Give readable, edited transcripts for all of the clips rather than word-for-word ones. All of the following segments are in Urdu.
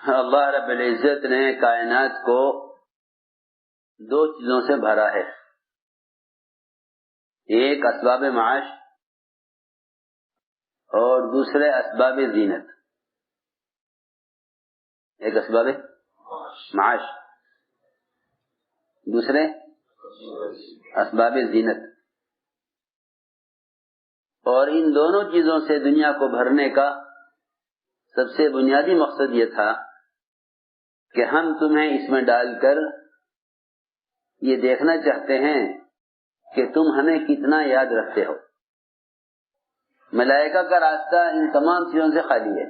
اللہ رب العزت نے کائنات کو دو چیزوں سے بھرا ہے، ایک اسباب معاش اور دوسرے اسباب زینت۔ ایک اسباب معاش، دوسرے اسباب زینت، اور ان دونوں چیزوں سے دنیا کو بھرنے کا سب سے بنیادی مقصد یہ تھا کہ ہم تمہیں اس میں ڈال کر یہ دیکھنا چاہتے ہیں کہ تم ہمیں کتنا یاد رکھتے ہو۔ ملائکہ کا راستہ ان تمام چیزوں سے خالی ہے،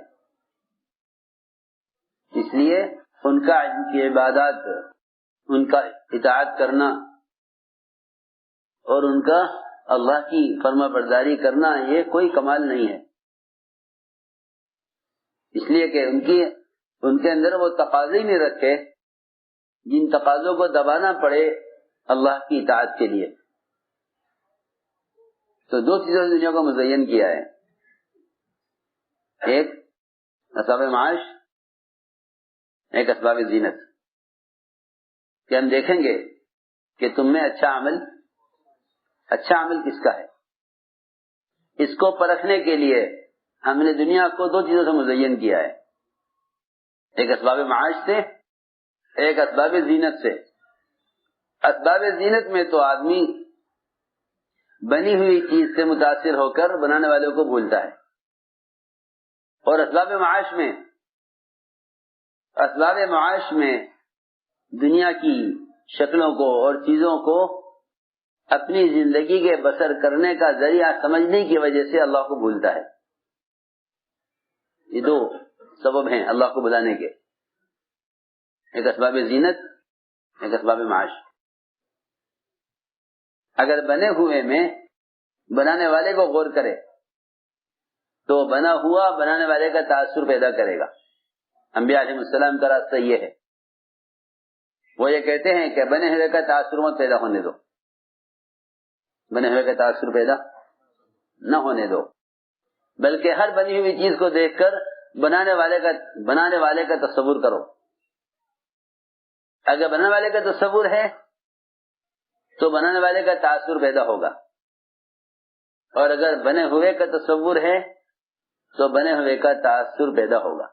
اس لیے ان کی عبادات، ان کا اطاعت کرنا اور ان کا اللہ کی فرما برداری کرنا یہ کوئی کمال نہیں ہے، اس لیے کہ ان کے اندر وہ تقاضے نہیں رکھے جن تقاضوں کو دبانا پڑے اللہ کی اطاعت کے لیے۔ تو دو چیزوں سے دنیا کو مزین کیا ہے، ایک اسباب معاش، ایک اسباب زینت، کہ ہم دیکھیں گے کہ تم میں اچھا عمل کس کا ہے۔ اس کو پرکھنے کے لیے ہم نے دنیا کو دو چیزوں سے مزین کیا ہے، ایک اسباب معاش سے، ایک اسباب زینت سے۔ اسباب زینت میں تو آدمی بنی ہوئی چیز سے متاثر ہو کر بنانے والوں کو بھولتا ہے، اور اسباب معاش میں دنیا کی شکلوں کو اور چیزوں کو اپنی زندگی کے بسر کرنے کا ذریعہ سمجھنے کی وجہ سے اللہ کو بھولتا ہے۔ یہ دو سبب ہیں اللہ کو بلانے کے، ایک اسباب زینت، ایک اسباب معاش۔ اگر بنے ہوئے میں بنانے والے کو غور کرے تو بنا ہوا بنانے والے کا تاثر پیدا کرے گا۔ انبیاء علیہ السلام کا راستہ یہ ہے، وہ یہ کہتے ہیں کہ بنے ہوئے کا تاثر مت پیدا ہونے دو، بنے ہوئے کا تاثر پیدا نہ ہونے دو، بلکہ ہر بنی ہوئی چیز کو دیکھ کر بنانے والے کا تصور کرو۔ اگر بنانے والے کا تصور ہے تو بنانے والے کا تاثر پیدا ہوگا، اور اگر بنے ہوئے کا تصور ہے تو بنے ہوئے کا تاثر پیدا ہوگا۔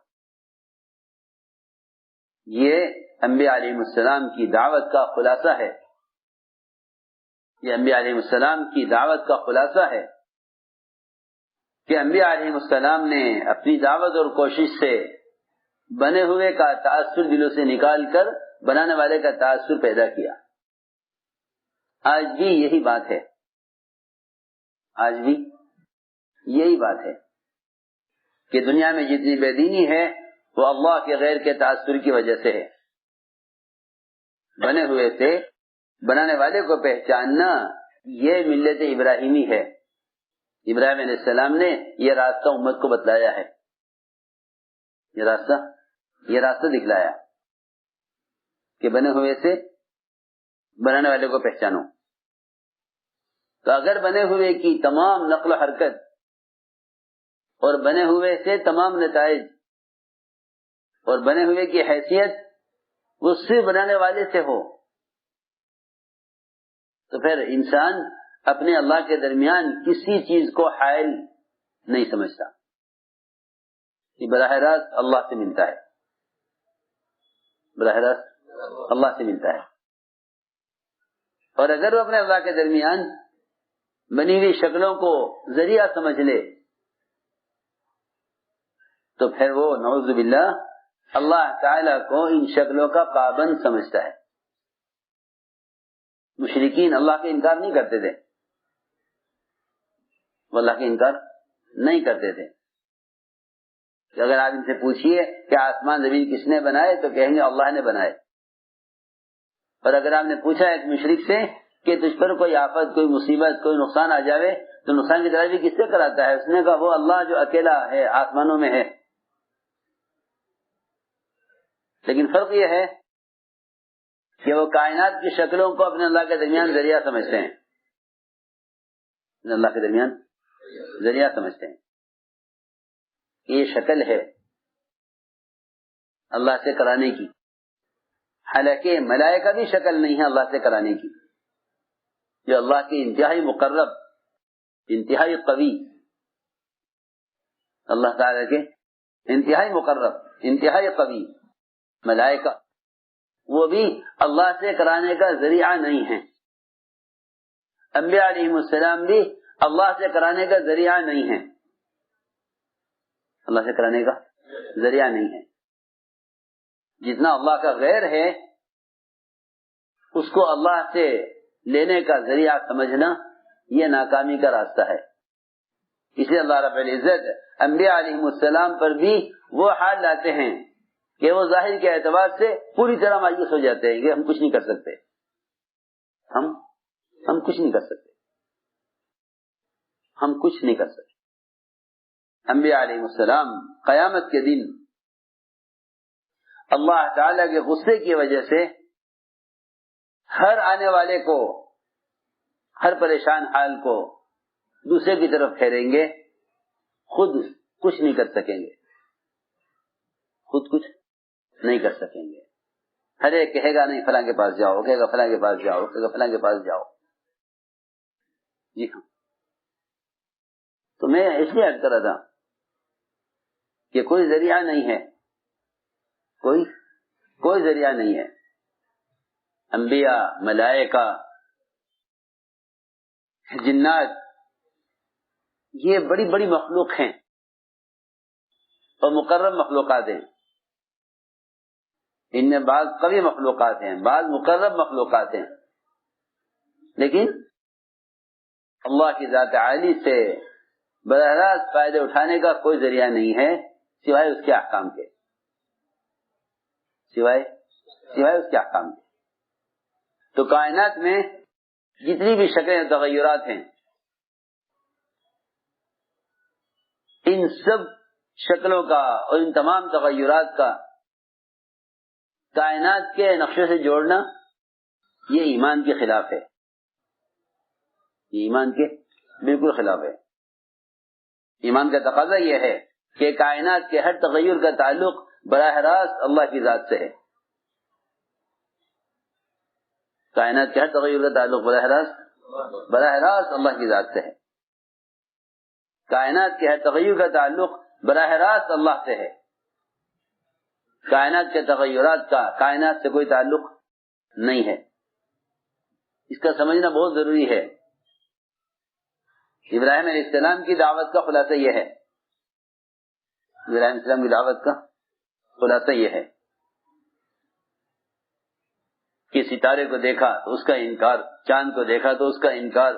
یہ انبیاء علیہ السلام کی دعوت کا خلاصہ ہے، یہ انبیاء علیہ السلام کی دعوت کا خلاصہ ہے کہ انبیاء علیہ السلام نے اپنی دعوت اور کوشش سے بنے ہوئے کا تاثر دلوں سے نکال کر بنانے والے کا تاثر پیدا کیا۔ آج بھی یہی بات ہے، آج بھی یہی بات ہے کہ دنیا میں جتنی بے دینی ہے وہ اللہ کے غیر کے تاثر کی وجہ سے ہے۔ بنے ہوئے سے بنانے والے کو پہچاننا یہ ملت ابراہیمی ہے۔ ابراہیم علیہ السلام نے یہ راستہ امت کو بتلایا ہے، یہ راستہ دکھلایا کہ بنے ہوئے سے بنانے والے کو پہچانو۔ تو اگر بنے ہوئے کی تمام نقل و حرکت اور بنے ہوئے سے تمام نتائج اور بنے ہوئے کی حیثیت وہ صرف بنانے والے سے ہو تو پھر انسان اپنے اللہ کے درمیان کسی چیز کو حائل نہیں سمجھتا، یہ براہ راست اللہ سے ملتا ہے، براہ راست اللہ سے ملتا ہے۔ اور اگر وہ اپنے اللہ کے درمیان بنی ہوئی شکلوں کو ذریعہ سمجھ لے تو پھر وہ نعوذ باللہ اللہ تعالیٰ کو ان شکلوں کا پابند سمجھتا ہے۔ مشرکین اللہ کا انکار نہیں کرتے تھے، وہ اللہ کا انکار نہیں کرتے تھے کہ اگر آپ ان سے پوچھئے کہ آسمان زمین کس نے بنائے تو کہیں گے اللہ نے بنائے۔ اور اگر آپ نے پوچھا ایک مشرک سے کہ تجھ پر کوئی آفت، کوئی مصیبت، کوئی نقصان آ جاوے تو نقصان کی تلافی کس سے کراتا ہے؟ اس نے کہا وہ اللہ جو اکیلا ہے، آسمانوں میں ہے۔ لیکن فرق یہ ہے کہ وہ کائنات کی شکلوں کو اپنے اللہ کے درمیان ذریعہ سمجھتے ہیں، اپنے اللہ کے درمیان ذریعہ سمجھتے ہیں، یہ شکل ہے، اللہ سے کرانے کی، حالانکہ ملائکہ بھی شکل نہیں ہے اللہ سے کرانے کی، جو اللہ کے انتہائی مقرب، انتہائی قوی، اللہ تعالیٰ کے انتہائی مقرب، انتہائی قوی ملائکہ، وہ بھی اللہ سے کرانے کا ذریعہ نہیں ہے۔ انبیاء علیہ السلام بھی اللہ سے کرانے کا ذریعہ نہیں ہے، اللہ سے کرانے کا ذریعہ نہیں ہے۔ جتنا اللہ کا غیر ہے اس کو اللہ سے لینے کا ذریعہ سمجھنا یہ ناکامی کا راستہ ہے۔ اس لیے اللہ رب العزت انبیاء علیہ السلام پر بھی وہ حال لاتے ہیں کہ وہ ظاہر کے اعتبار سے پوری طرح مایوس ہو جاتے ہیں کہ ہم کچھ نہیں کر سکتے، ہم کچھ نہیں کر سکتے، ہم کچھ نہیں کر سکتے۔ انبیاء علیہ السلام قیامت کے دن اللہ تعالی کے غصے کی وجہ سے ہر آنے والے کو، ہر پریشان حال کو دوسرے کی طرف پھیریں گے، خود کچھ نہیں کر سکیں گے، خود کچھ نہیں کر سکیں گے۔ ہر ایک کہے گا نہیں فلاں کے پاس جاؤ، کہے گا فلاں کے پاس جاؤ، کہے گا فلاں کے پاس جاؤ۔ جی ہاں، تو میں اس لیے عرض کر رہا تھا کہ کوئی ذریعہ نہیں ہے، کوئی ذریعہ نہیں ہے۔ انبیاء، ملائکہ، جنات، یہ بڑی بڑی مخلوق ہیں اور مقرب مخلوقات ہیں۔ ان میں بعض قوی مخلوقات ہیں، بعض مقرب مخلوقات ہیں، لیکن اللہ کی ذات عالی سے براہ راست فائدے اٹھانے کا کوئی ذریعہ نہیں ہے سوائے اس کے احکام کے، سوائے اس کے احکام کے۔ تو کائنات میں جتنی بھی شکلیں تغیرات ہیں، ان سب شکلوں کا اور ان تمام تغیرات کا کائنات کے نقشے سے جوڑنا یہ ایمان کے خلاف ہے، یہ ایمان کے بالکل خلاف ہے۔ ایمان کا تقاضا یہ ہے کہ کائنات کے ہر تغیر کا تعلق براہ راست اللہ کی ذات سے ہے، کائنات کے ہر تغیر کا تعلق براہ راست اللہ کی ذات سے ہے، کائنات کے ہر تغیر کا تعلق براہ راست اللہ سے ہے، کائنات کے تغیرات کا کائنات سے کوئی تعلق نہیں ہے۔ اس کا سمجھنا بہت ضروری ہے۔ ابراہیم علیہ السلام کی دعوت کا خلاصہ یہ ہے، ابراہیم علیہ السلام کی دعوت کا خلاصہ یہ ہے کہ ستارے کو دیکھا تو اس کا انکار، چاند کو دیکھا تو اس کا انکار،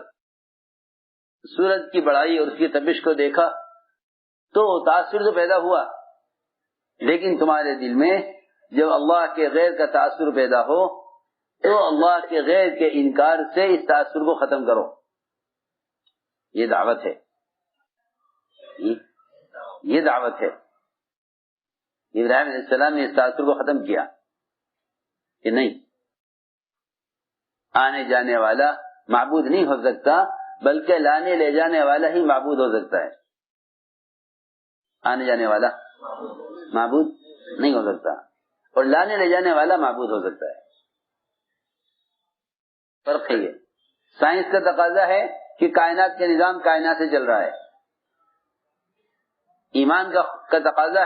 سورج کی بڑائی اور اس کی تپش کو دیکھا تو تاثر تو پیدا ہوا، لیکن تمہارے دل میں جب اللہ کے غیر کا تاثر پیدا ہو تو اللہ کے غیر کے انکار سے اس تاثر کو ختم کرو۔ یہ دعوت ہے، یہ دعوت ہے۔ ابراہیم علیہ السلام نے اس تاثر کو ختم کیا کہ نہیں، آنے جانے والا معبود نہیں ہو سکتا بلکہ لانے لے جانے والا ہی معبود ہو سکتا ہے، آنے جانے والا معبود نہیں ہو سکتا اور لانے لے جانے والا معبود ہو سکتا ہے۔ فرق ہے یہ۔ سائنس کا تقاضا ہے کہ کائنات کا نظام کائنات سے چل رہا ہے، ایمان کا تقاضا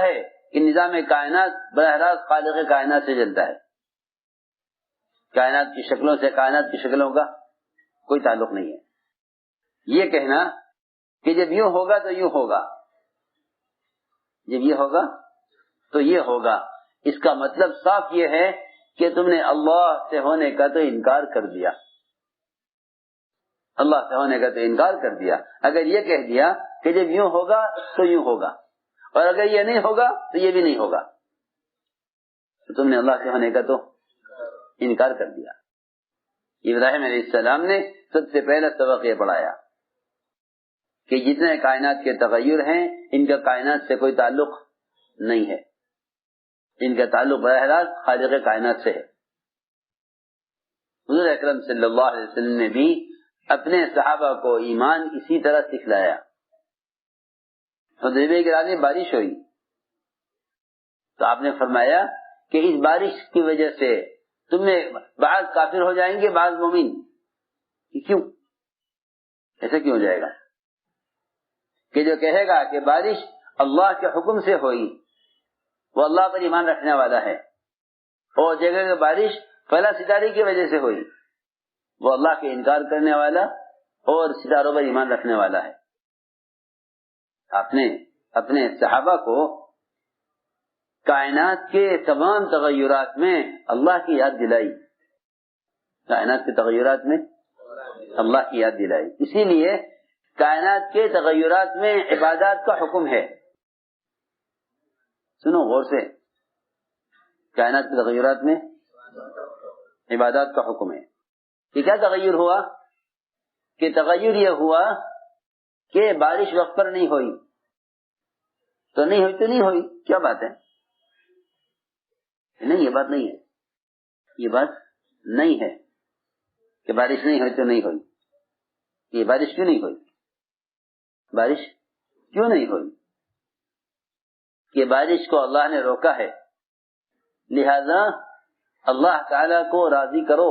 ہے کہ نظام کائنات براہ راست خالق کائنات سے چلتا ہے، کائنات کی شکلوں سے کائنات کی شکلوں کا کوئی تعلق نہیں ہے۔ یہ کہنا کہ جب یوں ہوگا تو یوں ہوگا، جب یہ ہوگا تو یہ ہوگا، اس کا مطلب صاف یہ ہے کہ تم نے اللہ سے ہونے کا تو انکار کر دیا، اللہ سے ہونے کا تو انکار کر دیا۔ اگر یہ کہہ دیا کہ جب یوں ہوگا تو یوں ہوگا اور اگر یہ نہیں ہوگا تو یہ بھی نہیں ہوگا، تو تم نے اللہ سے ہونے کا تو انکار کر دیا۔ ابراہیم علیہ السلام نے سب سے پہلا سبق یہ پڑھایا کہ جتنے کائنات کے تغیر ہیں ان کا کائنات سے کوئی تعلق نہیں ہے، ان کا تعلق براہ راست خالق کائنات سے ہے۔ حضور اکرم صلی اللہ علیہ وسلم نے بھی اپنے صحابہ کو ایمان اسی طرح سکھلایا۔ حدیبیہ کے راستے میں بارش ہوئی، آپ نے فرمایا کہ اس بارش کی وجہ سے تم میں بعض کافر ہو جائیں گے، بعض مومن. کیوں ایسا کیوں ہو جائے گا؟ کہ جو کہے گا کہ بارش اللہ کے حکم سے ہوئی وہ اللہ پر ایمان رکھنے والا ہے، اور جگہ کہ بارش فلاں ستارے کی وجہ سے ہوئی وہ اللہ کے انکار کرنے والا اور ستاروں پر ایمان رکھنے والا ہے. آپ نے اپنے صحابہ کو کائنات کے تمام تغیرات میں اللہ کی یاد دلائی، کائنات کے تغیرات میں اللہ کی یاد دلائی. اسی لیے کائنات کے تغیرات میں عبادات کا حکم ہے. سنو غور سے، کائنات کے تغیرات میں عبادات کا حکم ہے. یہ کیا تغیر ہوا؟ کہ تغیر یہ ہوا کہ بارش وقت پر نہیں ہوئی تو نہیں ہوئی تو نہیں ہوئی. کیا بات ہے؟ نہیں، یہ بات نہیں ہے، یہ بات نہیں ہے کہ بارش نہیں ہوئی تو نہیں ہوئی. یہ بارش کیوں نہیں ہوئی؟ بارش کیوں نہیں ہوئی؟ کہ بارش کو اللہ نے روکا ہے، لہذا اللہ تعالی کو راضی کرو.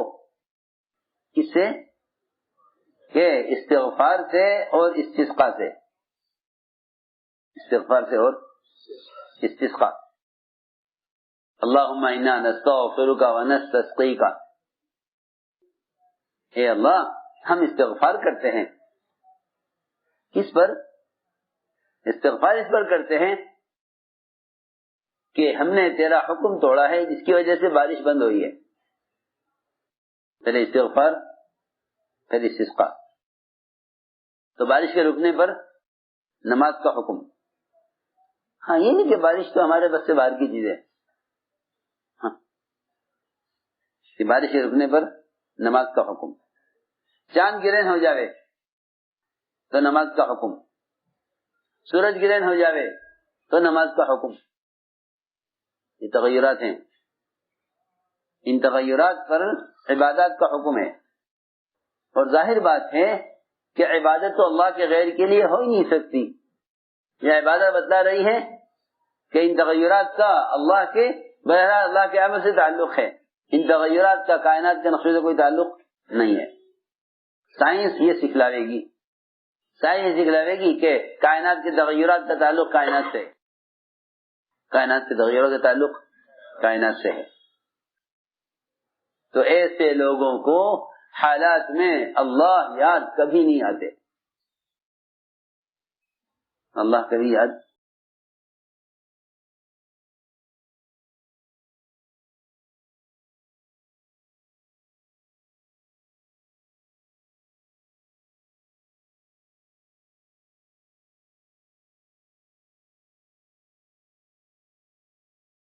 کس سے؟ کہ استغفار سے اور استسقاء سے. استغفار سے اور استسقاء. اللہم انا نستغفرک ونستسقیک. اے اللہ ہم استغفار کرتے ہیں. کس پر استغفار؟ اس پر کرتے ہیں کہ ہم نے تیرا حکم توڑا ہے جس کی وجہ سے بارش بند ہوئی ہے. پہلے استغفار پھر استسقاء. تو بارش کے رکنے پر نماز کا حکم. ہاں یہ نہیں کہ بارش تو ہمارے بس سے باہر کی چیز ہے. ہاں کہ بارش کے رکنے پر نماز کا حکم. چاند گرہن ہو جاوے تو نماز کا حکم. سورج گرہن ہو جاوے تو نماز کا حکم. یہ تغیرات ہیں. ان تغیرات پر عبادات کا حکم ہے. اور ظاہر بات ہے کہ عبادت تو اللہ کے غیر کے لیے ہو ہی نہیں سکتی. یہ عبادت بتلا رہی ہے کہ ان تغیرات کا اللہ کے بہرحال اللہ کے عمل سے تعلق ہے. ان تغیرات کا کائنات کے نقشے سے کوئی تعلق نہیں ہے. سائنس یہ سکھلاوے گی، سائنس سکھلاوے گی کہ کائنات کے تغیرات کا تعلق کائنات سے، کائنات کے تغیرات کا تعلق کائنات سے ہے. تو ایسے لوگوں کو حالات میں اللہ یاد کبھی نہیں آتے. اللہ کبھی یاد